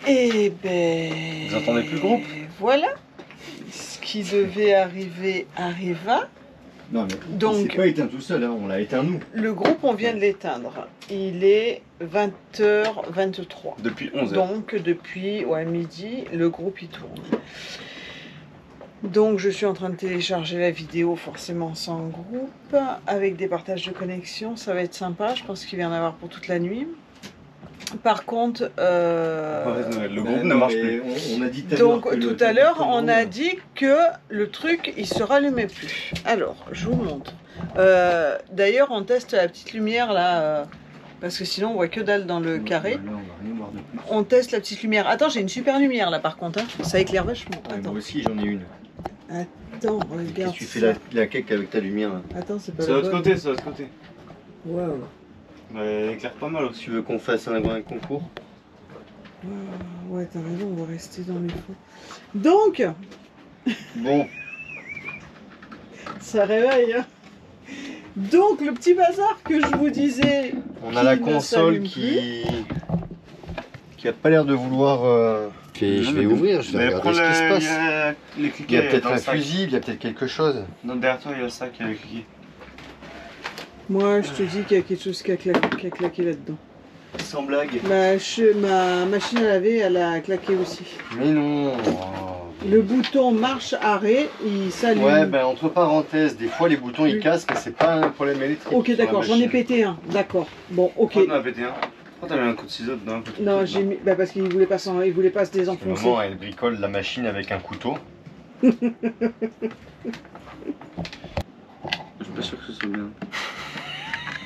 Et ben... Vous entendez plus le groupe? Voilà. Ce qui devait arriver arriva. Non mais donc, c'est pas éteint tout seul, hein, on l'a éteint nous. Le groupe, on vient de l'éteindre. Il est 20h23. Depuis 11h. Donc depuis midi, le groupe il tourne. Donc je suis en train de télécharger la vidéo forcément sans groupe, avec des partages de connexion, ça va être sympa, je pense qu'il va y en avoir pour toute la nuit. Par contre, le groupe ne marche plus. On a dit tout à l'heure, on a dit que le truc, il se rallumait plus. Alors, je vous montre. D'ailleurs, on teste la petite lumière là, parce que sinon on voit que dalle dans le carré. Là, on va rien voir de plus. On teste la petite lumière. Attends, j'ai une super lumière là par contre. Hein. Ça éclaire vachement. Attends. Moi aussi j'en ai une. Attends, regarde. Qu'est-ce que tu fais la cake avec ta lumière là? Attends, c'est pas C'est de l'autre côté, c'est de l'autre côté. Waouh. Elle éclaire pas mal aussi. Tu veux qu'on fasse un concours? Ouais, t'as raison, on va rester dans les fonds. Donc, Bon, ça réveille. Hein. Donc, le petit bazar que je vous disais. on a la ne console s'allume qui a pas l'air de vouloir. Je vais ouvrir, je vais regarder ce qui se passe. Il y a peut-être un fusible, il y a peut-être quelque chose. Non, derrière toi, il y a le sac avec cliqué. Moi, je te dis qu'il y a quelque chose qui a claqué là-dedans. Sans blague. Ma machine à laver, elle a claqué aussi. Mais non. Le bouton marche arrêt, il s'allume. Ouais, ben entre parenthèses, des fois les boutons ils cassent, mais c'est pas un problème électrique. Ok, d'accord, j'en ai pété un. D'accord. Bon, ok. Pourquoi t'en as pété un? Pourquoi t'as mis un coup de ciseau dedans? Non, j'ai mis. Bah parce qu'il voulait pas se désenfoncer. Maman, elle bricole la machine avec un couteau. Je suis pas sûr que ce soit bien.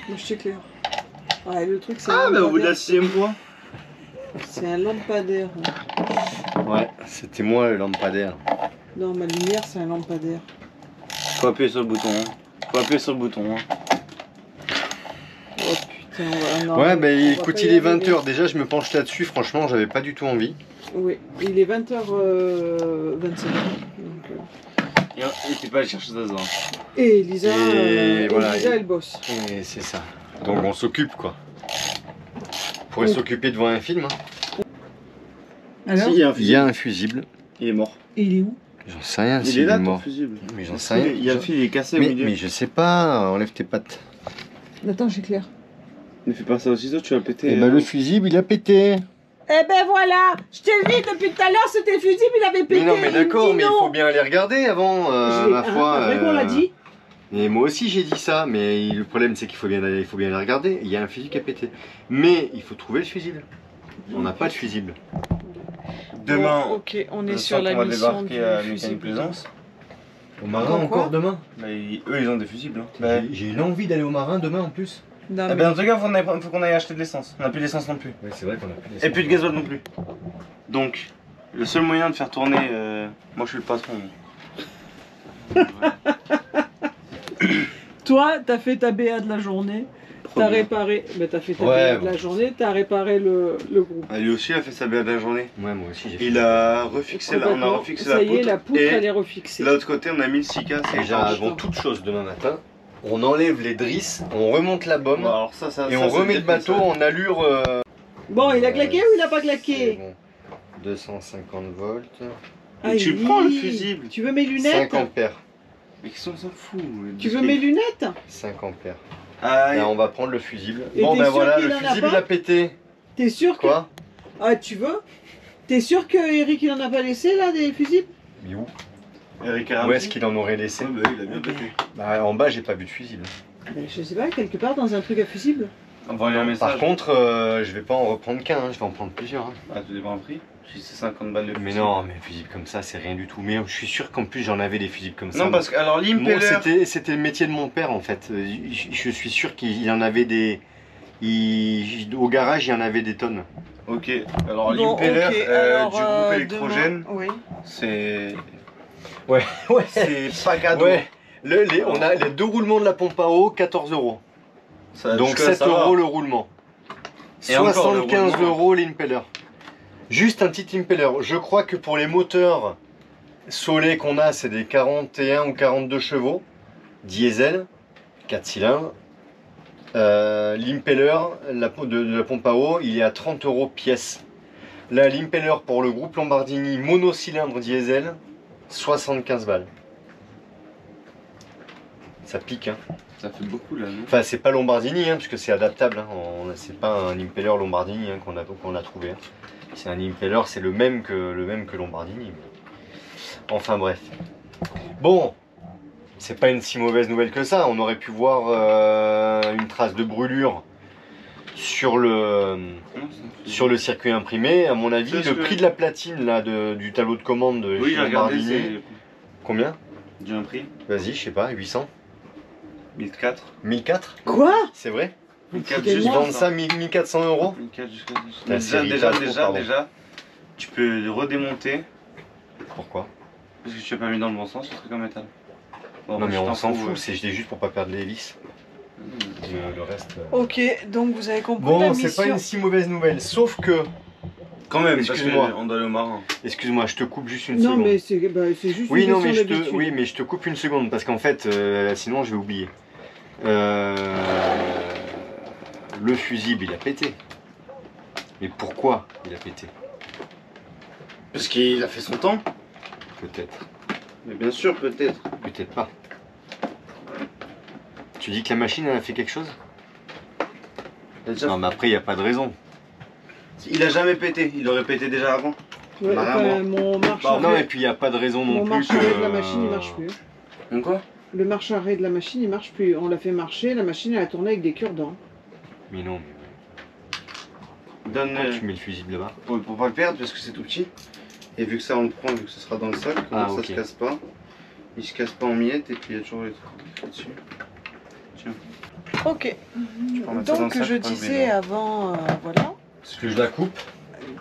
Moi, je t'éclaire. Ouais, le truc, c'est Ah, mais au bout de la 6ème fois. C'est un lampadaire. Ouais, c'était moi le lampadaire. Non, ma lumière, c'est un lampadaire. Faut appuyer sur le bouton. Hein. Faut appuyer sur le bouton. Hein. Oh putain, non, ouais, bah on écoute, va il pas y est 20 arriver. h. Déjà, je me penche là-dessus. Franchement, j'avais pas du tout envie. Oui, il est 20h25. Donc, Et t'es pas allé chercher Zaza. Et Elisa, Et voilà, Elisa, elle bosse. Et c'est ça. Donc on s'occupe quoi. On pourrait s'occuper devant un film. Hein. Alors, Si, il y a un Il y a un fusible. Il est mort. il est où? J'en sais rien Il s'il est là, est ton mort. fusible. Mais j'en sais rien. Il y a le fil, il est cassé au milieu. Mais je sais pas, enlève tes pattes. Attends, j'éclaire. Ne fais pas ça au ciseau, tu vas péter. Et bah le fusible il a pété. Eh ben voilà, je te le dis depuis tout à l'heure, c'était fusible, il avait pété. Mais non mais il me d'accord, dit mais il non. faut bien les regarder avant, ma foi. Après qu'on l'a dit. Et moi aussi j'ai dit ça, mais le problème c'est qu'il faut bien les regarder. Il y a un fusible qui a pété. Mais il faut trouver le fusible. On n'a pas de fusible. Demain, Bon, ok, on est le sur centre, la on va mission débarquer du à Mécanique fusible. Plaisance. Au marin Quoi encore demain. Bah, eux, ils ont des fusibles. Hein. Bah, J'ai une envie d'aller au marin demain en plus. Non, eh mais- ben, en tout cas, faut qu'on aille acheter de l'essence. On n'a plus d'essence non plus. Ouais, c'est vrai qu'on a plus Et plus de gasoil non plus. Donc, le seul moyen de faire tourner. Moi, je suis le patron. Toi, t'as fait ta BA de la journée, t'as réparé, mais t'as fait ta BA de la journée, t'as réparé le groupe. Ah, lui aussi a fait sa BA de la journée. Ouais, moi aussi j'ai fait. Il a refixé on a refixé la Ça poutre. y est, la poutre, et elle est refixée. de l'autre côté, on a mis le Sika. C'est Déjà, étanche. avant toute chose, demain matin, on enlève les drisses, on remonte la bombe Bon, alors ça, et on remet le bateau en allure. Bon, il a claqué ou il a pas c'est claqué? bon. 250 volts, Mais tu Aïe. prends le fusible. Tu veux mes lunettes? 5 ampères. Mais qui s'en fout. Tu veux mes lunettes? 5 ampères. Ah, Là, on va prendre le fusible. Et Bon, t'es ben sûr voilà, qu'il le en a fusible pas a pété. T'es sûr que... Quoi? Ah, tu veux? T'es sûr que Eric, il en a pas laissé, là, des fusibles? Mais où? Eric Où est-ce qu'il en aurait laissé? bah, il a bien pété. Bah, en bas, j'ai pas vu de fusible. Ben, je sais pas, quelque part, dans un truc à fusible. Envoie-lui un message. Par contre, je vais pas en reprendre qu'un, hein, je vais en prendre plusieurs. Hein. Ah, tout dépend le prix. Si c'est 50 balles de Mais fusible. non, mais un fusible comme ça, c'est rien du tout. Mais je suis sûr qu'en plus, j'en avais des fusibles comme ça. Non, parce que, alors, Moi, l'impeller. c'était le métier de mon père en fait. Je suis sûr qu'il en avait des. Au garage, il y en avait des tonnes. Ok, alors Bon, l'impeller ok, du alors, groupe électrogène, demain- Oui. c'est. Ouais, ouais. C'est pas cadeau. Ouais. On a les deux roulements de la pompe à eau, 14 €. Ça, Donc jusque-là, 7 ça va. € le roulement. Et encore, le 75 roulement. € l'impeller. Juste un petit impeller. Je crois que pour les moteurs Soleil qu'on a, c'est des 41 ou 42 chevaux, diesel, 4 cylindres. L'impeller de la pompe à eau, il est à 30 € pièce. Là, l'impeller pour le groupe Lombardini monocylindre diesel, 75 balles. Ça pique, hein. Ça fait beaucoup là, non? Enfin, c'est pas Lombardini, hein, parce que c'est adaptable. Hein. C'est pas un impeller Lombardini hein, qu'on a trouvé. Hein. C'est un impeller, c'est le même que Lombardini. Mais... Enfin bref. Bon, c'est pas une si mauvaise nouvelle que ça. On aurait pu voir une trace de brûlure sur le circuit imprimé. À mon avis, le prix de la platine là, du tableau de commande de oui, chez j'ai regardé, Lombardini. Combien? J'ai un prix. Vas-y, je sais pas, 800 1004. 1004? Quoi? C'est vrai? 1004 Ils Ils juste vendent pour ça 1400 euros? 1004 jusqu'à... La série Passport, Déjà, tu peux redémonter. Pourquoi? Parce que tu as pas mis dans le bon sens le truc en métal. Bon, Non mais je on t'en s'en fous, fout, c'est juste pour pas perdre les vis. Le reste... Ok, donc vous avez compris la Bon, mission. c'est pas une si mauvaise nouvelle, sauf que... Quand même, parce Excuse-moi. qu'on doit aller au marin. Excuse-moi, je te coupe juste une Non, seconde. mais c'est juste Oui, une non, mais question d'habitude. oui, mais je te coupe une seconde, parce qu'en fait, sinon je vais oublier. Le fusible, il a pété. Mais pourquoi il a pété? Parce qu'il a fait son temps. Peut-être. Mais bien sûr, peut-être. Peut-être pas. Tu dis que la machine, elle a fait quelque chose? Non, mais après, il n'y a pas de raison. Il a jamais pété, il aurait pété déjà avant. Ouais, Bah, enfin, moi. mon marche Non, et arrêt, puis il n'y a pas de raison non mon plus marche que... arrêt de la machine, il marche plus. Donc quoi? Le marche arrêt de la machine, il marche plus. On l'a fait marcher, la machine, elle a tourné avec des cure-dents. Mais non, mais... Donne Tu mets le fusible là-bas. pour pas le perdre parce que c'est tout petit. Et vu que ça on le prend, vu que ce sera dans le sac, Ah, ça ok. se casse pas. Il se casse pas en miettes et puis il y a toujours les trucs dessus. Tiens. Ok. peux remettre ça dans Donc le sac, je pas le disais vélo. avant, voilà, Est-ce que je la coupe?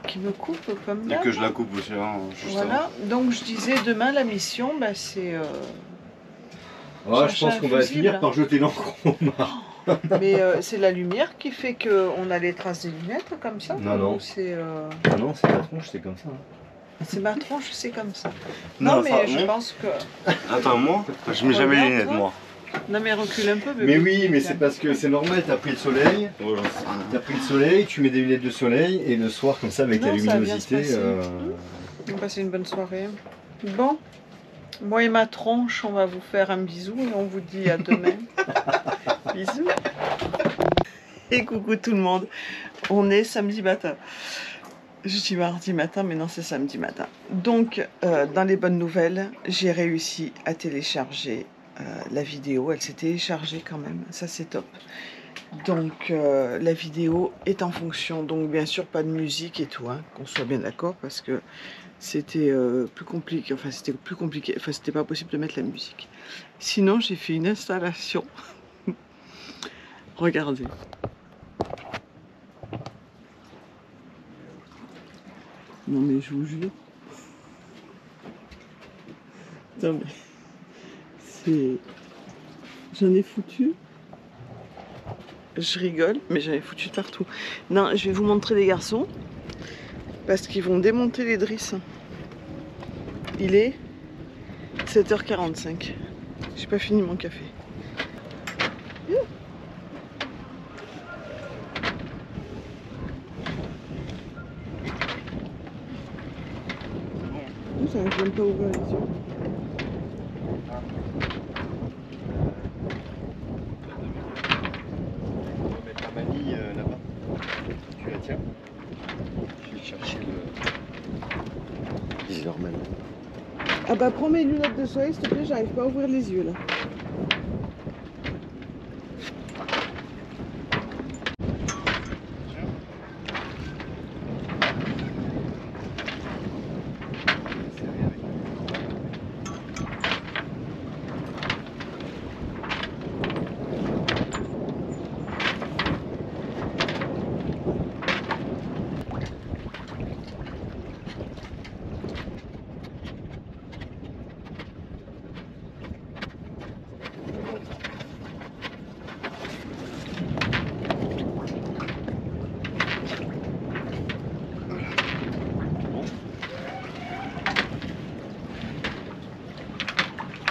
qui me coupe comme Et d'hab. que je la coupe aussi, hein, juste Voilà, donc je disais demain la mission, bah, c'est... Ouais, je chercher pense un qu'on va fusible. finir par jeter l'encre. Mais c'est la lumière qui fait qu'on a les traces des lunettes comme ça? Non, non. Ou c'est Ah non, c'est la tronche, c'est comme ça. c'est ma tronche, c'est comme ça. Non, Non, mais enfin, je non. pense que... Attends, moi, je mets jamais les Regarde, lunettes, toi. moi. Non mais recule un peu. Mais oui, mais c'est parce que c'est normal, t'as pris le soleil. Ouais, j'en sais rien. T'as pris le soleil, tu mets des lunettes de soleil, et le soir, comme ça, avec Non, la ça va bien se luminosité... passer. On va passer une bonne soirée. Bon, moi et ma tronche, on va vous faire un bisou et on vous dit à demain. Bisous. Et coucou tout le monde. On est samedi matin. Je dis mardi matin, mais non, c'est samedi matin. Donc, dans les bonnes nouvelles, j'ai réussi à télécharger la vidéo. Elle s'est téléchargée quand même, ça c'est top. Donc, la vidéo est en fonction. Donc, bien sûr, pas de musique et tout, hein, qu'on soit bien d'accord, parce que c'était plus compliqué. Enfin, c'était plus compliqué. Enfin, c'était pas possible de mettre la musique. Sinon, j'ai fait une installation. Regardez. Non mais je vous jure. Non mais c'est... J'en ai foutu. Je rigole, mais j'en ai foutu de partout. Non, je vais vous montrer les garçons. Parce qu'ils vont démonter les drisses. Il est 7h45. J'ai pas fini mon café. Ça n'arrive même pas à ouvrir les yeux. On va mettre la manille là-bas. Tu la tiens. Je vais chercher le... Silverman. Ah bah prends mes lunettes de soleil s'il te plaît, j'arrive pas à ouvrir les yeux là.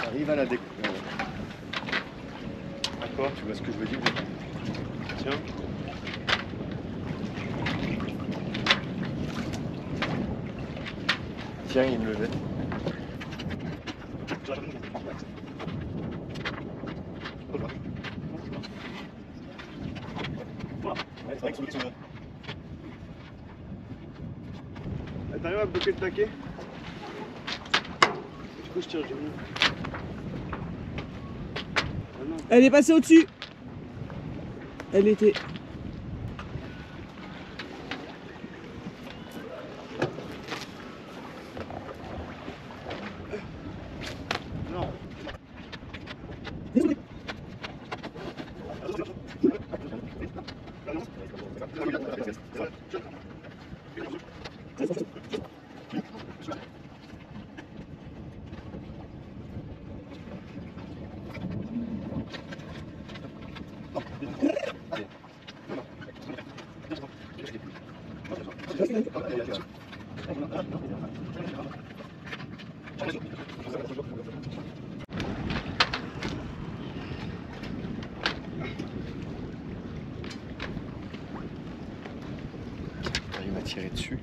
Arrive à la déco. D'accord, tu vois ce que je veux dire? Tiens. tient, il me le jette. T'arrives à bloquer le taquet? Du coup je tire du mieux. Elle est passée au-dessus. Elle était. Non. Il m'a tiré dessus.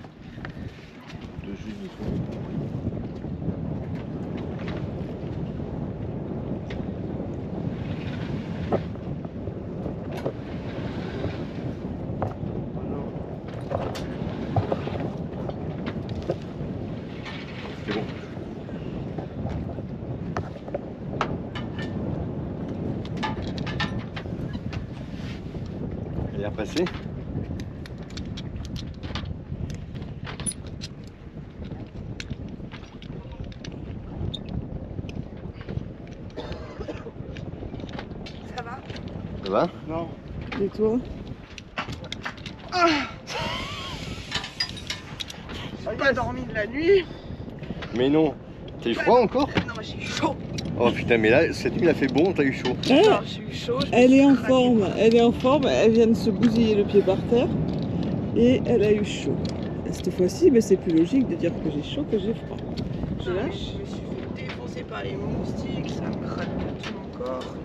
De juste dessous. C'est bon. Elle est repassée. Ça va? Ça va? Non. Et toi? J'ai pas dormi de la nuit. Mais non. T'as eu froid encore? Non, j'ai eu chaud. Oh putain, mais là, cette nuit il a fait bon, t'as eu chaud. Non, j'ai eu chaud. Elle est en forme, elle est en forme, elle vient de se bousiller le pied par terre et elle a eu chaud. Cette fois-ci, c'est plus logique de dire que j'ai chaud que j'ai froid. Je lâche. Je me suis fait défoncer par les moustiques, ça me craque tout mon corps.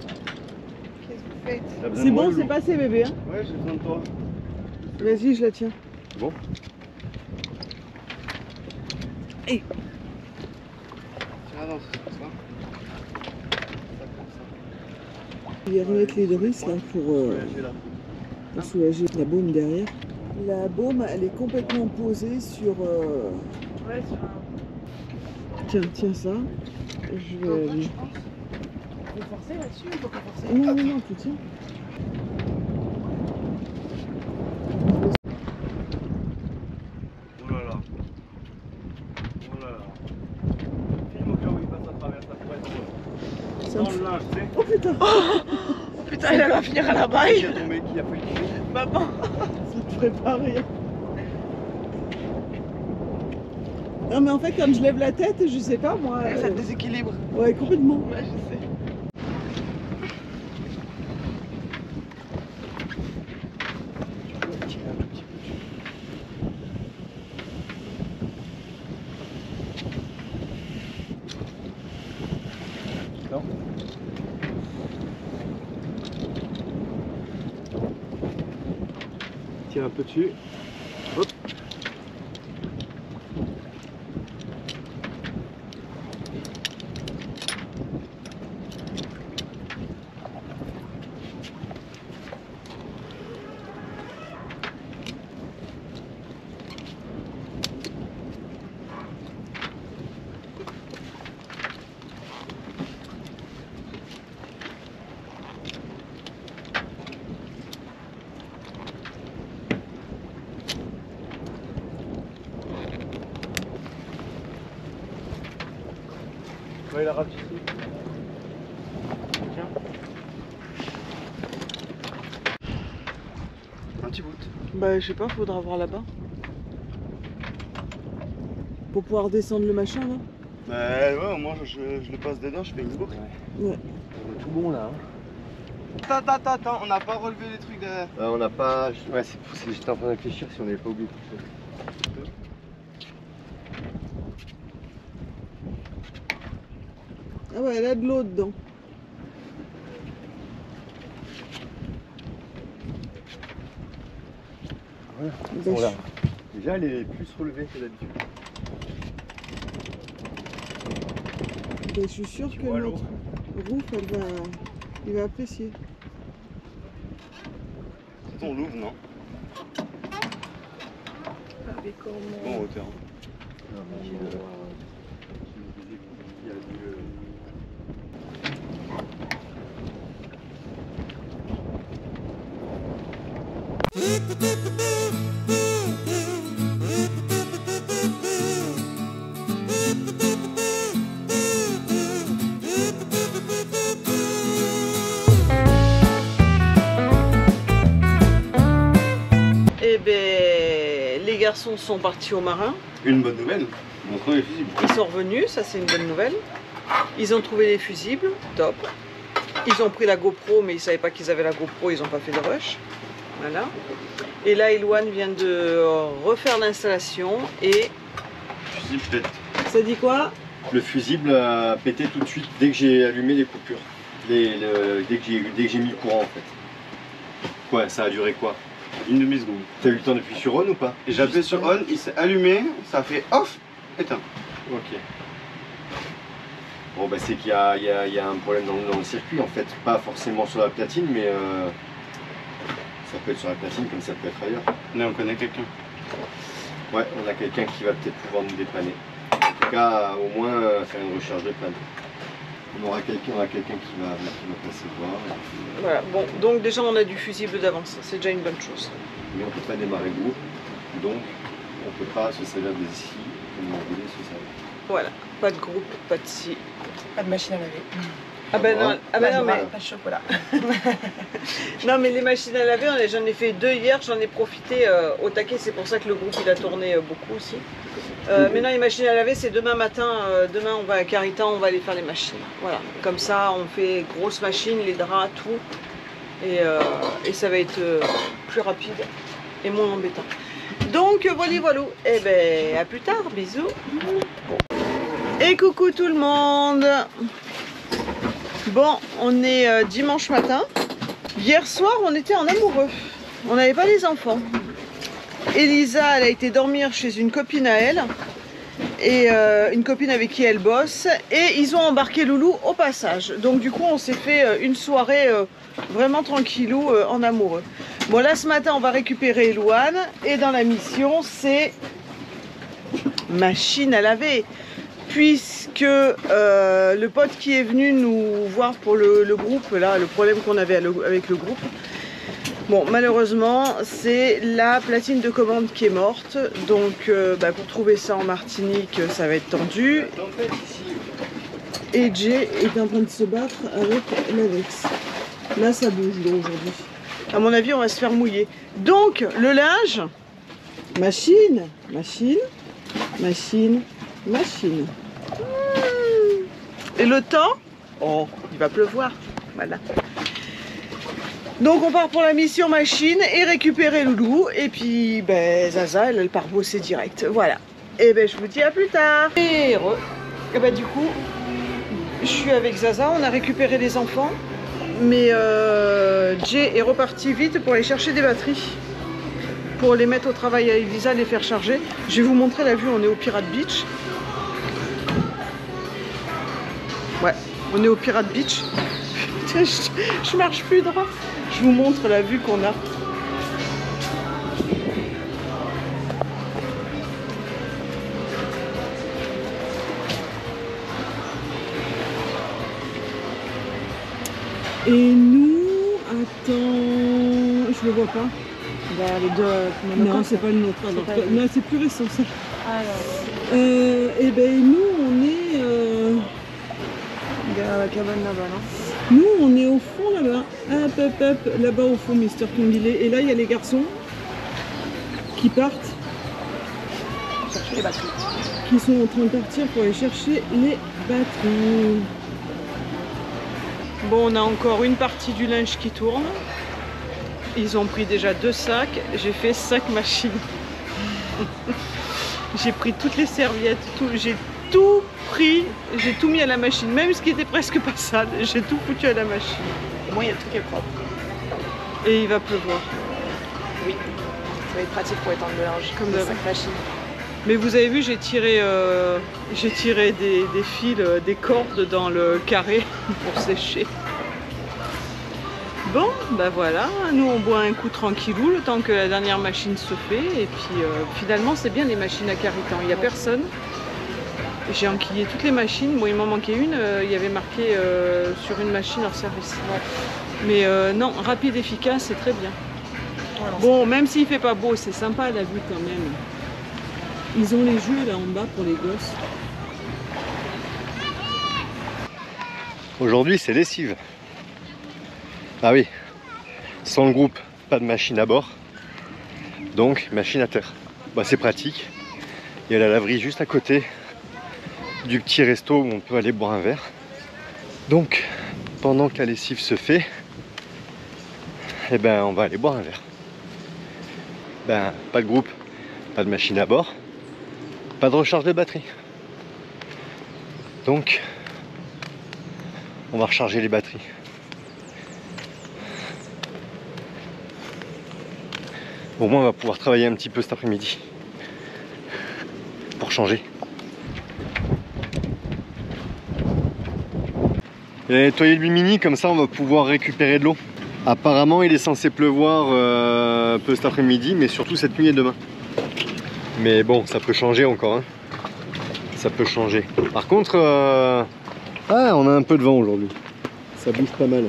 Qu'est-ce que vous faites? T'as besoin C'est de moi, bon, Lou? c'est passé bébé. Hein. Ouais, j'ai besoin de toi. Vas-y, je la tiens. Bon. Tiens, avance, ça. Je vais remettre les Doris là pour soulager la baume derrière. La baume, elle est complètement posée sur. Ouais, sur un Tiens ça. Je vais. cocotte, je pense. Faut forcer là-dessus, faut pas forcer. Non, tu tiens. Oh là là. Oh là là. Filme au cas où il passe à travers, ça pourrait être Ça dans me- le linge, tu sais. Oh putain, Oh putain, elle va finir à la Qui baille. a tombé, qui a failli tomber. Maman. ça te ferait pas rire. Non mais en fait comme je lève la tête, je sais pas moi. Ça te déséquilibre. Ouais complètement. Ouais, je sais. Tiens un peu dessus. Hop. Ouais, il a raté ici. Tiens. Un petit bout. Bah je sais pas, faudra voir là-bas. Pour pouvoir descendre le machin là. Bah ouais, au moins je le passe dedans, je fais une boucle. Ouais. On est tout bon là. Hein. Attends, on n'a pas relevé les trucs derrière. On n'a pas. Ouais, j'étais en train de réfléchir si on n'avait pas oublié tout ça. Ah ouais, elle a de l'eau dedans. Voilà. Bah, Déjà, elle est plus relevée que d'habitude. Et je suis sûre que vois l'eau. notre Rouf, il va apprécier. C'est ton Louvre, non? Avec Bon, en hauteur. Eh ben, les garçons sont partis au marin. Une bonne nouvelle, montrons les fusibles. Ils sont revenus, ça c'est une bonne nouvelle. Ils ont trouvé les fusibles, top. Ils ont pris la GoPro, mais ils ne savaient pas qu'ils avaient la GoPro, ils n'ont pas fait de rush. Voilà. Et là, Elouane vient de refaire l'installation et... Fusible peut-être. Ça dit quoi? Le fusible a pété tout de suite dès que j'ai allumé les coupures. Dès que j'ai mis le courant en fait. Quoi, ça a duré quoi? Une demi-seconde. T'as eu le temps d'appuyer sur on ou pas? Et j'ai appuyé sur on, il s'est allumé, ça a fait off, éteint. Ok. Bon bah c'est qu'il y a un problème dans le circuit en fait. Pas forcément sur la platine mais ça peut être sur la platine comme ça peut être ailleurs. Là on connaît quelqu'un. Ouais, on a quelqu'un qui va peut-être pouvoir nous dépanner. En tout cas, au moins faire une recharge de panne. On aura quelqu'un qui va passer voir. Et puis, Voilà, bon, donc déjà on a du fusible d'avance, c'est déjà une bonne chose. mais on ne peut pas démarrer le groupe, donc on ne peut pas se servir des scies comme on voulait se servir. Voilà, pas de groupe, pas de scie. Pas de machine à laver. Ah ben non, Pas de mais, Pas de chocolat. non mais les machines à laver, j'en ai fait 2 hier, j'en ai profité au taquet, c'est pour ça que le groupe il a tourné beaucoup aussi. Maintenant les machines à laver c'est demain matin, demain on va à Carita, on va aller faire les machines. Voilà, comme ça on fait grosse machine, les draps, tout. Et ça va être plus rapide et moins embêtant. Donc voilà. Et ben à plus tard, bisous. Et coucou tout le monde. Bon, on est dimanche matin. Hier soir, on était en amoureux. On n'avait pas les enfants. Elisa, elle a été dormir chez une copine à elle. Et une copine avec qui elle bosse. Et ils ont embarqué Loulou au passage. Donc du coup, on s'est fait une soirée vraiment tranquillou en amoureux. Bon, là, ce matin, on va récupérer Elouane. Et dans la mission, c'est machine à laver. Puisque le pote qui est venu nous voir pour le groupe, là, le problème qu'on avait avec le groupe, bon, malheureusement, c'est la platine de commande qui est morte. Donc, pour trouver ça en Martinique, ça va être tendu. Et Jay est en train de se battre avec l'Alex. Là, ça bouge l'eau aujourd'hui. À mon avis, on va se faire mouiller. Donc, le linge, machine. Et le temps, oh, il va pleuvoir. Voilà. Donc on part pour la mission machine et récupérer Loulou. Et puis Zaza, elle part bosser direct. Voilà. Et je vous dis à plus tard. Et du coup, je suis avec Zaza, on a récupéré les enfants. Mais Jay est reparti vite pour aller chercher des batteries. Pour les mettre au travail à Elisa, les faire charger. Je vais vous montrer la vue, on est au Pirate Beach. Ouais, on est au Pirate Beach. Putain, je marche plus droit. Je vous montre la vue qu'on a. Et nous, attends, je le vois pas. Les deux. Non, c'est pas le nôtre. Non, c'est plus récent ça. Ah non. Et nous, on est. À la cabane là-bas, non? Nous, on est au fond là-bas. Hop, là-bas au fond, Mister Tongilé. Et là, il y a les garçons qui partent. Chercher les batteries. Qui sont en train de partir pour aller chercher les batteries. Bon, on a encore une partie du linge qui tourne. Ils ont pris déjà 2 sacs. J'ai fait 5 machines. J'ai pris toutes les serviettes, j'ai tout pris, j'ai tout mis à la machine, même ce qui était presque pas sale, j'ai tout foutu à la machine. Au moins, il y a tout qui est propre. Et il va pleuvoir. Oui. Ça va être pratique pour étendre le linge. Comme les d'hab. 5 machines. Mais vous avez vu, j'ai tiré des fils, des cordes dans le carré pour sécher. Bon, bah voilà, nous on boit un coup tranquillou le temps que la dernière machine se fait. Et puis finalement c'est bien les machines à carry-temps, il n'y a personne. J'ai enquillé toutes les machines, bon il m'en manquait une, il y avait marqué sur une machine hors service. Mais non, rapide, efficace, c'est très bien. Bon, même s'il fait pas beau, c'est sympa la vue quand même. Ils ont les jeux là en bas pour les gosses. Aujourd'hui c'est lessive. Ah oui, sans le groupe, pas de machine à bord, donc machine à terre. Bah, c'est pratique, il y a la laverie juste à côté du petit resto où on peut aller boire un verre. Donc pendant que la lessive se fait, eh ben, on va aller boire un verre. Ben, pas de groupe, pas de machine à bord, pas de recharge de batterie. Donc on va recharger les batteries. Au moins on va pouvoir travailler un petit peu cet après-midi pour changer. Et nettoyer le Bimini, comme ça on va pouvoir récupérer de l'eau. Apparemment il est censé pleuvoir un peu cet après-midi, mais surtout cette nuit et demain. Mais bon, ça peut changer encore, hein. Ça peut changer. Par contre, ah, on a un peu de vent aujourd'hui. Ça bouge pas mal.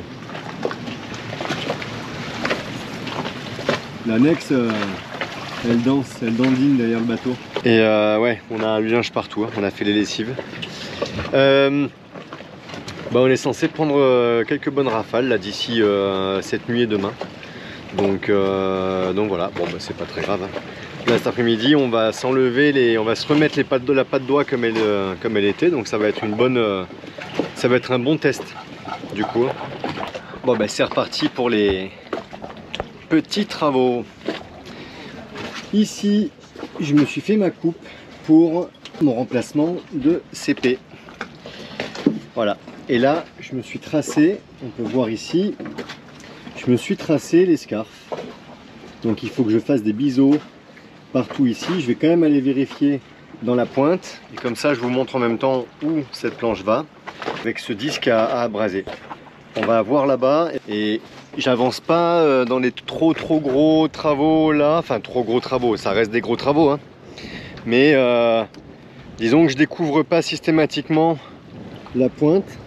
L'annexe, elle danse, elle dandine derrière le bateau. Et ouais, on a du linge partout, hein. On a fait les lessives. Bah, on est censé prendre quelques bonnes rafales là d'ici cette nuit et demain. Donc voilà, bon bah, c'est pas très grave, hein. Là cet après-midi on va s'enlever on va se remettre la patte d'oie comme elle était, donc ça va être ça va être un bon test du coup. Bon bah c'est reparti pour les petits travaux. Ici je me suis fait ma coupe pour mon remplacement de CP. Voilà, et là je me suis tracé, on peut voir ici, je me suis tracé l'escarfe. Donc il faut que je fasse des biseaux partout ici. Je vais quand même aller vérifier dans la pointe. Et comme ça je vous montre en même temps où cette planche va. Avec ce disque à abraser. On va voir là-bas. Et j'avance pas dans les trop gros travaux là. Enfin trop gros travaux, ça reste des gros travaux, hein. Mais disons que je découvre pas systématiquement la pointe.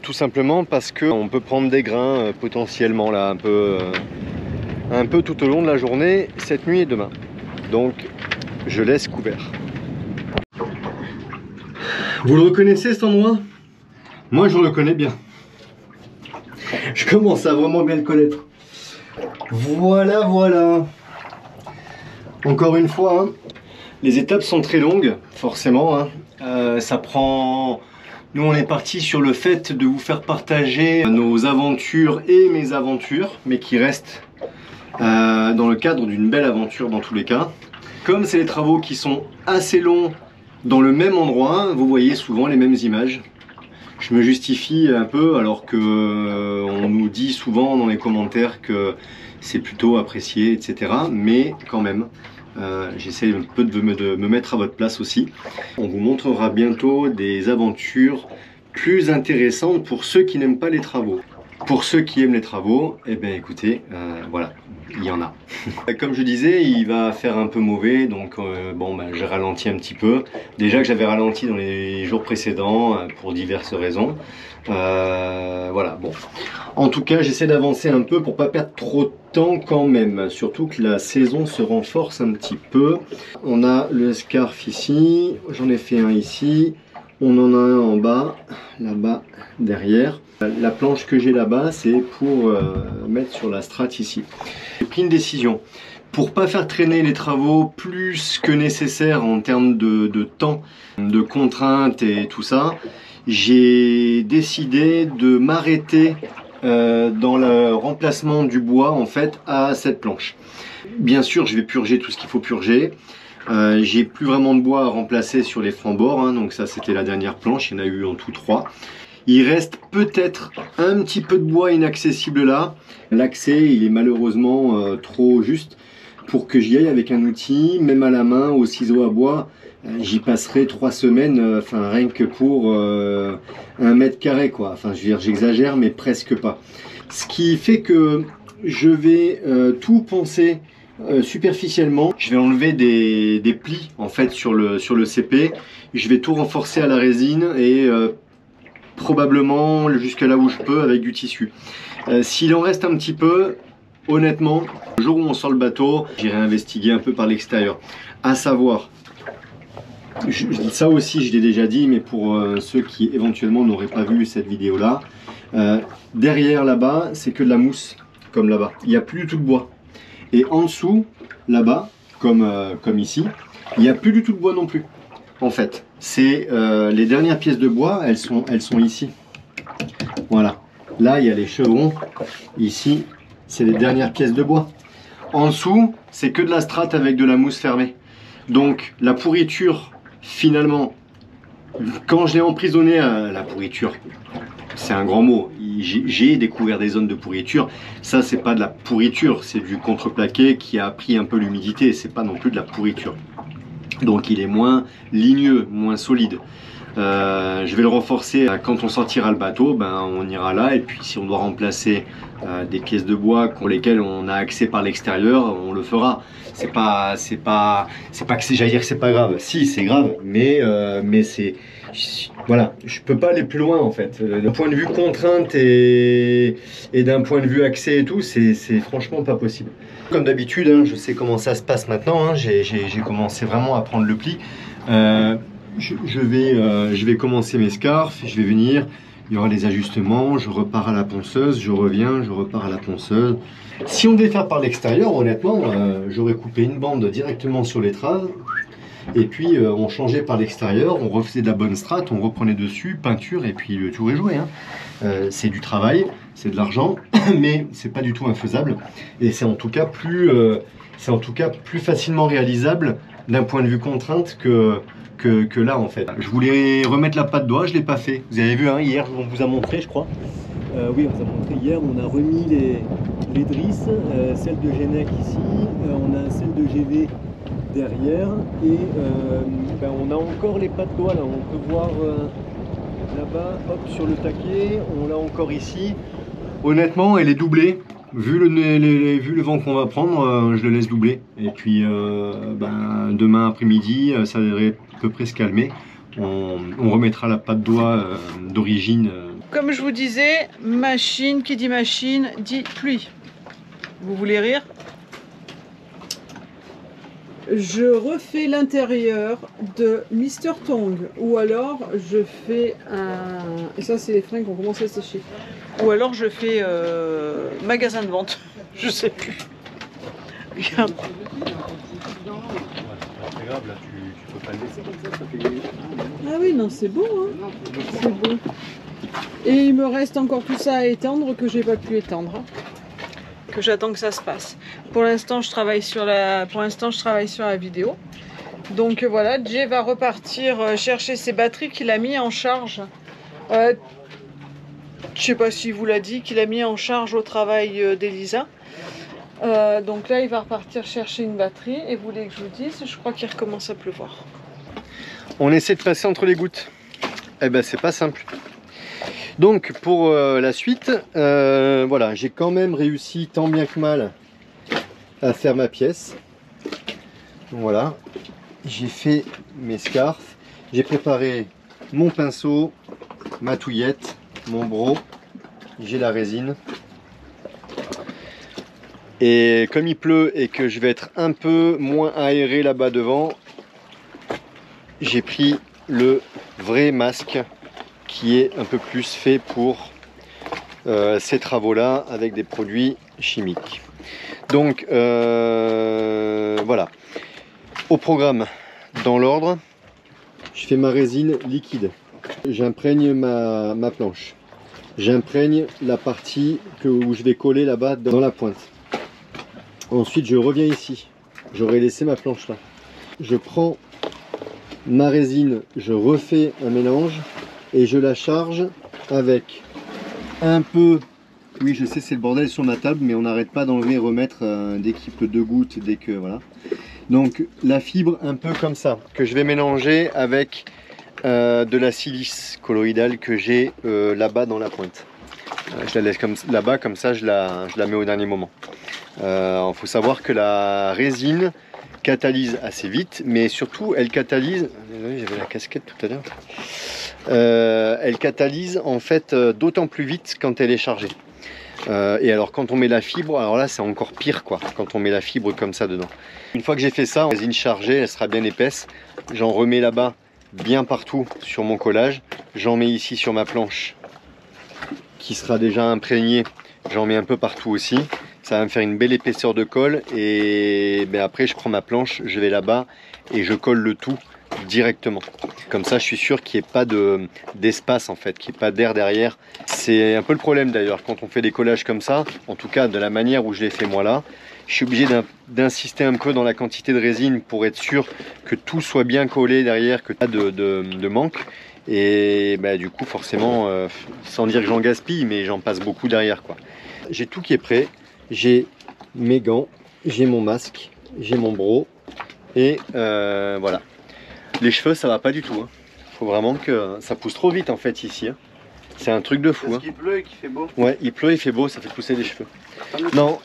Tout simplement parce qu'on peut prendre des grains potentiellement là un peu tout au long de la journée, cette nuit et demain. Donc je laisse couvert. Vous le reconnaissez cet endroit? Moi je le connais bien. Je commence à vraiment bien le connaître. Voilà, voilà. Encore une fois, hein, les étapes sont très longues, forcément, hein. Ça prend... Nous on est parti sur le fait de vous faire partager nos aventures et mes aventures, mais qui restent dans le cadre d'une belle aventure dans tous les cas. Comme c'est des travaux qui sont assez longs dans le même endroit, vous voyez souvent les mêmes images. Je me justifie un peu alors que on nous dit souvent dans les commentaires que c'est plutôt apprécié, etc. Mais quand même, j'essaie un peu de me mettre à votre place aussi. On vous montrera bientôt des aventures plus intéressantes pour ceux qui n'aiment pas les travaux. Pour ceux qui aiment les travaux, eh bien écoutez, voilà, il y en a. Comme je disais, il va faire un peu mauvais, donc bon, ben, j'ai ralenti un petit peu. Déjà que j'avais ralenti dans les jours précédents pour diverses raisons. Voilà, bon. En tout cas, j'essaie d'avancer un peu pour pas perdre trop de temps quand même. Surtout que la saison se renforce un petit peu. On a le scarf ici, j'en ai fait un ici. On en a un en bas, là-bas, derrière. La planche que j'ai là-bas, c'est pour mettre sur la strate ici. J'ai pris une décision. Pour pas faire traîner les travaux plus que nécessaire en termes de temps, de contraintes et tout ça, j'ai décidé de m'arrêter dans le remplacement du bois en fait à cette planche. Bien sûr, je vais purger tout ce qu'il faut purger. J'ai plus vraiment de bois à remplacer sur les francs-bords, hein, donc ça c'était la dernière planche, il y en a eu en tout 3. Il reste peut-être un petit peu de bois inaccessible là. L'accès il est malheureusement trop juste. pour que j'y aille avec un outil, même à la main, au ciseau à bois, j'y passerai 3 semaines, enfin rien que pour 1 mètre carré quoi. Enfin je veux dire, j'exagère mais presque pas. Ce qui fait que je vais tout poncer superficiellement. Je vais enlever des plis en fait sur le CP. Je vais tout renforcer à la résine et probablement jusqu'à là où je peux avec du tissu. S'il en reste un petit peu, honnêtement, le jour où on sort le bateau, j'irai investiguer un peu par l'extérieur. À savoir, je dis ça aussi, je l'ai déjà dit, mais pour ceux qui éventuellement n'auraient pas vu cette vidéo là, derrière là-bas, c'est que de la mousse, comme là-bas. Il n'y a plus du tout de bois. Et en dessous, là-bas, comme ici, il n'y a plus du tout de bois non plus. En fait, c'est les dernières pièces de bois, elles sont ici. Voilà. Là, il y a les chevrons. Ici, c'est les dernières pièces de bois. En dessous, c'est que de la strate avec de la mousse fermée. Donc, la pourriture, finalement, quand je l'ai emprisonné à la pourriture, c'est un grand mot. J'ai découvert des zones de pourriture. Ça, c'est pas de la pourriture, c'est du contreplaqué qui a pris un peu l'humidité. C'est pas non plus de la pourriture. Donc, il est moins ligneux, moins solide. Je vais le renforcer quand on sortira le bateau, ben, on ira là, et puis si on doit remplacer des pièces de bois pour lesquelles on a accès par l'extérieur, on le fera. C'est pas que j'allais dire que c'est pas grave. Si, c'est grave, mais c'est voilà, je peux pas aller plus loin en fait. D'un point de vue contrainte et d'un point de vue accès et tout, c'est franchement pas possible. Comme d'habitude, hein, je sais comment ça se passe maintenant. Hein, j'ai commencé vraiment à prendre le pli. Je vais commencer mes scarfs, je vais venir, il y aura les ajustements, je repars à la ponceuse, je reviens, je repars à la ponceuse. Si on devait faire par l'extérieur, honnêtement, j'aurais coupé une bande directement sur l'étrave, et puis on changeait par l'extérieur, on refaisait de la bonne strate, on reprenait dessus, peinture, et puis le tour est joué. Hein. C'est du travail, c'est de l'argent, mais c'est pas du tout infaisable, et c'est en tout cas plus facilement réalisable d'un point de vue contrainte que là en fait. Je voulais remettre la patte d'oie, je l'ai pas fait. Vous avez vu hein, hier, on vous a montré je crois. Oui, on vous a montré hier, on a remis les drisses, celle de Genec ici, on a celle de GV derrière et ben, on a encore les pattes d'oie là, on peut voir là-bas, hop sur le taquet, on l'a encore ici. Honnêtement, elle est doublée. Vu le vent qu'on va prendre, je le laisse doubler. Et puis ben, demain après-midi, ça devrait à peu près se calmer. On remettra la patte d'oie d'origine. Comme je vous disais, machine, qui dit machine, dit pluie. Vous voulez rire? Je refais l'intérieur de Mr. Tong. Ou alors je fais un... Et ça c'est les freins qui ont commencé à sécher. Ou alors je fais magasin de vente. Je sais plus. Regarde. C'est grave là, tu peux pas le laisser comme ça fait... Ah oui, non, c'est beau, hein. C'est beau. Et il me reste encore tout ça à étendre que j'ai pas pu étendre. Hein. Que j'attends que ça se passe. Pour l'instant, je travaille sur la vidéo. Donc voilà, Jay va repartir chercher ses batteries qu'il a mis en charge. Je sais pas s'il vous l'a dit, qu'il a mis en charge au travail d'Elisa. Donc là, il va repartir chercher une batterie. Et vous voulez que je vous dise, je crois qu'il recommence à pleuvoir. On essaie de passer entre les gouttes. Eh ben, c'est pas simple. Donc pour la suite, voilà, j'ai quand même réussi tant bien que mal à faire ma pièce. Voilà, j'ai fait mes scarfs, j'ai préparé mon pinceau, ma touillette, mon bro, j'ai la résine. Et comme il pleut et que je vais être un peu moins aéré là-bas devant, j'ai pris le vrai masque qui est un peu plus fait pour ces travaux-là avec des produits chimiques. Donc voilà, au programme, dans l'ordre, je fais ma résine liquide, j'imprègne ma planche, j'imprègne la partie où je vais coller là-bas dans la pointe. Ensuite je reviens ici, j'aurais laissé ma planche là, je prends ma résine, je refais un mélange et je la charge avec un peu Oui, je sais, c'est le bordel sur ma table, mais on n'arrête pas d'enlever et remettre dès qu'il pleut 2 gouttes, dès que voilà. Donc la fibre un peu comme ça, que je vais mélanger avec de la silice colloïdale que j'ai là-bas dans la pointe. Je la laisse comme là-bas, comme ça je la mets au dernier moment. Il faut savoir que la résine catalyse assez vite, mais surtout elle catalyse, j'avais la casquette tout à l'heure, elle catalyse en fait d'autant plus vite quand elle est chargée. Et alors quand on met la fibre, alors là c'est encore pire quoi, quand on met la fibre comme ça dedans. Une fois que j'ai fait ça, la résine chargée, elle sera bien épaisse, j'en remets là-bas bien partout sur mon collage, j'en mets ici sur ma planche qui sera déjà imprégnée, j'en mets un peu partout aussi. Ça va me faire une belle épaisseur de colle et ben après je prends ma planche, je vais là-bas et je colle le tout directement. Comme ça je suis sûr qu'il n'y ait pas d'espace en fait, qu'il n'y ait pas d'air derrière. C'est un peu le problème d'ailleurs quand on fait des collages comme ça, en tout cas de la manière où je l'ai fait moi là. Je suis obligé d'insister un peu dans la quantité de résine pour être sûr que tout soit bien collé derrière, que pas de manque. Et bah, du coup forcément, sans dire que j'en gaspille, mais j'en passe beaucoup derrière quoi. J'ai tout qui est prêt. J'ai mes gants, j'ai mon masque, j'ai mon bro et voilà. Les cheveux ça va pas du tout. Hein. Faut vraiment que ça pousse trop vite en fait ici. Hein. C'est un truc de fou. Parce hein. qu'il pleut et qu'il fait beau. Ouais, il pleut, il fait beau, ça fait pousser les cheveux. Non,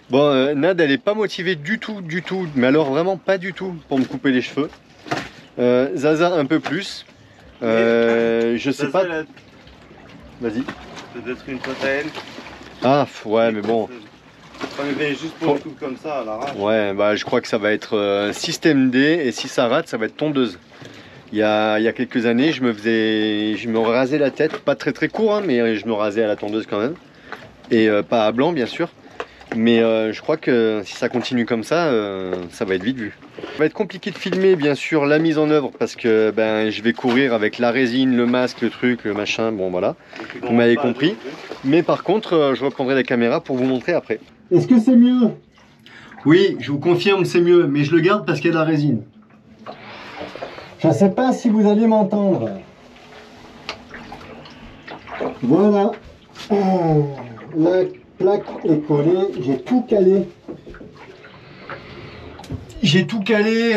bon, Nad elle est pas motivée du tout, mais alors vraiment pas du tout pour me couper les cheveux. Zaza un peu plus. Je sais pas. Vas-y. Peut-être une faute à elle. Ah ouais mais bon. On est juste pour une coupe comme ça à l'arrache. Ouais bah je crois que ça va être système D et si ça rate ça va être tondeuse. Il y a quelques années je me rasais la tête, pas très court hein, mais je me rasais à la tondeuse quand même. Et pas à blanc bien sûr. Mais je crois que si ça continue comme ça, ça va être vite vu. Ça va être compliqué de filmer bien sûr la mise en œuvre parce que ben, je vais courir avec la résine, le masque, le truc, le machin, bon voilà. Vous m'avez compris. Mais par contre, je reprendrai la caméra pour vous montrer après. Est-ce que c'est mieux? Oui, je vous confirme c'est mieux, mais je le garde parce qu'il y a de la résine. Je ne sais pas si vous allez m'entendre. Voilà. La plaque est collée, j'ai tout calé. J'ai tout calé,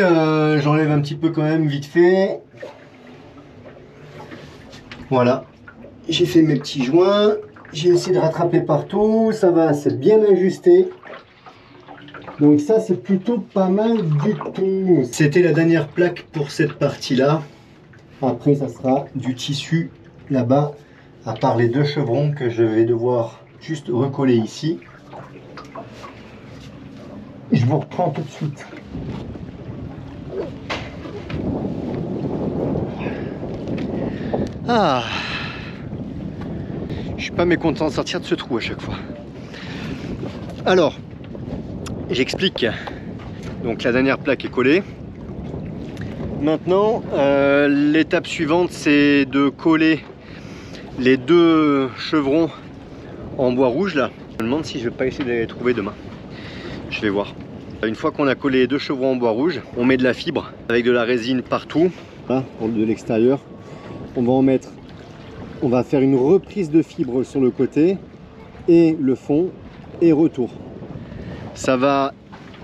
j'enlève un petit peu quand même vite fait. Voilà. J'ai fait mes petits joints. J'ai essayé de rattraper partout. Ça va, c'est bien ajusté. Donc ça, c'est plutôt pas mal du tout. C'était la dernière plaque pour cette partie-là. Après, ça sera du tissu là-bas, à part les 2 chevrons que je vais devoir juste recoller ici. Je vous reprends tout de suite. Ah, je suis pas mécontent de sortir de ce trou à chaque fois. Alors, j'explique. Donc la dernière plaque est collée. Maintenant, l'étape suivante, c'est de coller les 2 chevrons en bois rouge là. Je me demande si je vais pas essayer de les trouver demain. Je vais voir. Une fois qu'on a collé les 2 chevrons en bois rouge, on met de la fibre avec de la résine partout. Là, de l'extérieur. On va en mettre. On va faire une reprise de fibre sur le côté et le fond et retour. Ça va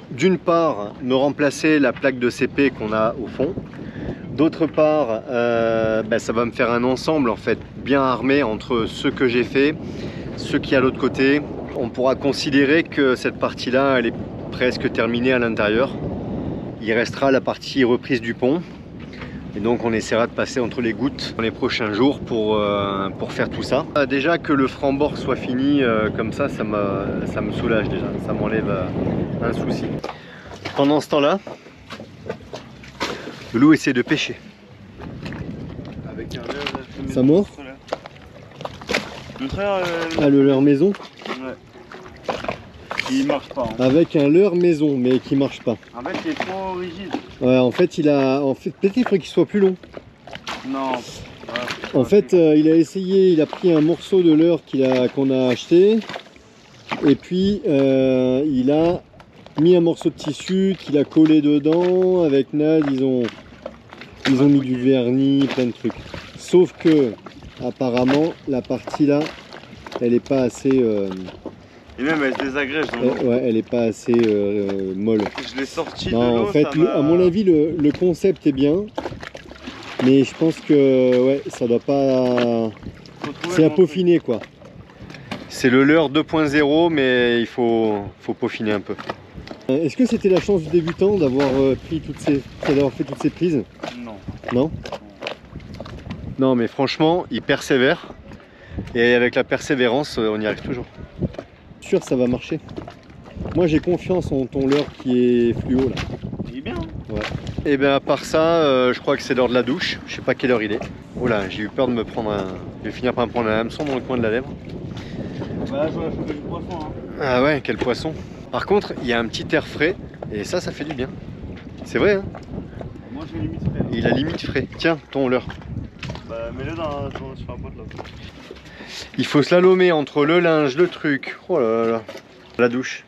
d'une part me remplacer la plaque de CP qu'on a au fond. D'autre part, ça va me faire un ensemble en fait bien armé entre ce que j'ai fait, ce qui est à l'autre côté. On pourra considérer que cette partie-là, elle est presque terminée à l'intérieur. Il restera la partie reprise du pont. Et donc on essaiera de passer entre les gouttes dans les prochains jours pour faire tout ça. Déjà que le franc-bord soit fini comme ça, ça me soulage déjà. Ça m'enlève un souci. Pendant ce temps-là, le loup essaie de pêcher. Avec un leurre. Ça mord? Ah, le leurre maison? Ouais. Il marche pas. Hein. Avec un leurre maison, mais qui marche pas. En fait, il est trop rigide. Ouais, en fait, peut-être il faudrait qu'il soit plus long. Non. Ouais, en fait, il a essayé, il a pris un morceau de leurre qu'on a acheté. Et puis, il a mis un morceau de tissu qu'il a collé dedans. Avec Nad, ils ont mis du vernis, plein de trucs. Sauf que, apparemment, la partie là, elle est pas assez... Et même elle se désagrège dans l'eau. ouais, elle est pas assez molle. Je l'ai sorti de Non, l'eau. en fait, ça m'a- à mon avis, le concept est bien. Mais je pense que ouais, ça doit pas... Faut trouver C'est le à bon peaufiner quoi. C'est le leurre 2.0 mais il faut peaufiner un peu. Est-ce que c'était la chance du débutant d'avoir fait toutes ces prises? truc. Non. Non? Non mais franchement, il persévère. Et avec la persévérance, on y arrive toujours. Sûr ça va marcher. Moi j'ai confiance en ton leurre qui est fluo là. Il est bien. Hein. Ouais. Et bien à part ça, je crois que c'est l'heure de la douche. Je sais pas quelle heure il est. Oh là, j'ai eu peur de me prendre un... Je vais finir par me prendre un hameçon dans le coin de la lèvre. Bah là je vais choper du poisson. Hein. Ah ouais, quel poisson. Par contre, il y a un petit air frais et ça fait du bien. C'est vrai, hein? Moi je vais limite faire. Il a limite frais. Tiens, ton leurre. Bah mets-le sur un pot là. Il faut slalomer entre le linge, le truc. Oh là là. La douche.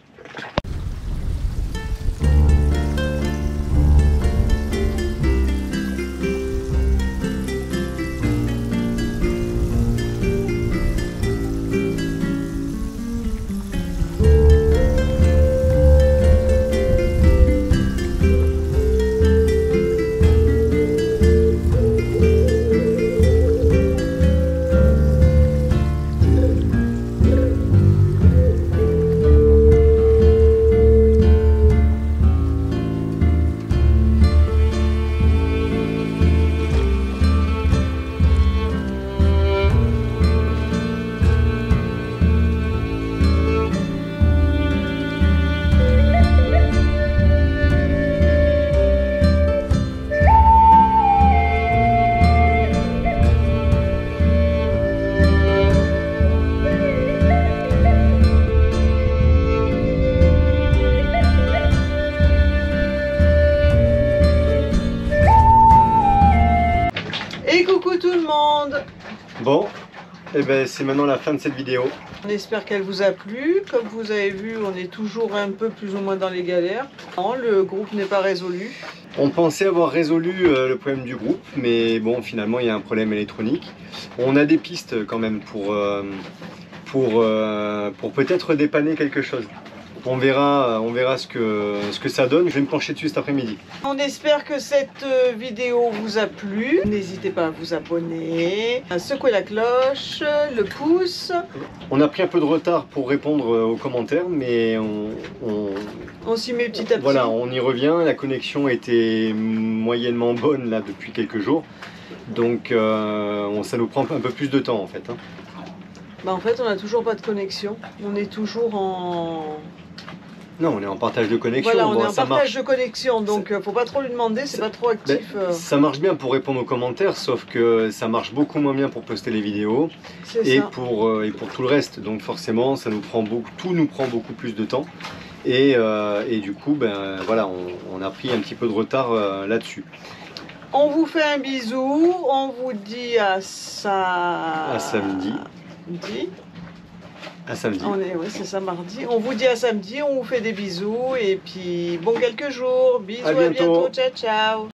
Et coucou tout le monde! Bon, et ben c'est maintenant la fin de cette vidéo. On espère qu'elle vous a plu. Comme vous avez vu, on est toujours un peu plus ou moins dans les galères. Non, le groupe n'est pas résolu. On pensait avoir résolu le problème du groupe, mais bon, finalement, il y a un problème électronique. On a des pistes quand même pour peut-être dépanner quelque chose. On verra ce que ça donne. Je vais me pencher dessus cet après-midi. On espère que cette vidéo vous a plu. N'hésitez pas à vous abonner, à secouer la cloche, le pouce. On a pris un peu de retard pour répondre aux commentaires, mais On s'y met petit à petit. voilà, on y revient. La connexion était moyennement bonne là depuis quelques jours. Donc ça nous prend un peu plus de temps en fait. Hein. Bah en fait, on n'a toujours pas de connexion. On est toujours en... Non, on est en partage de connexion. Voilà, on bon, est en ça partage marche. de connexion, donc faut pas trop lui demander, c'est pas trop actif. Ben, ça marche bien pour répondre aux commentaires, sauf que ça marche beaucoup moins bien pour poster les vidéos C'est et ça. pour tout le reste. Donc forcément, ça nous prend beaucoup, tout nous prend beaucoup plus de temps. Et du coup, ben voilà, on a pris un petit peu de retard là-dessus. On vous fait un bisou, on vous dit à samedi. À samedi. Ouais, c'est ça, mardi. On vous dit à samedi, on vous fait des bisous et puis bon quelques jours. Bisous, À à bientôt. bientôt, ciao ciao.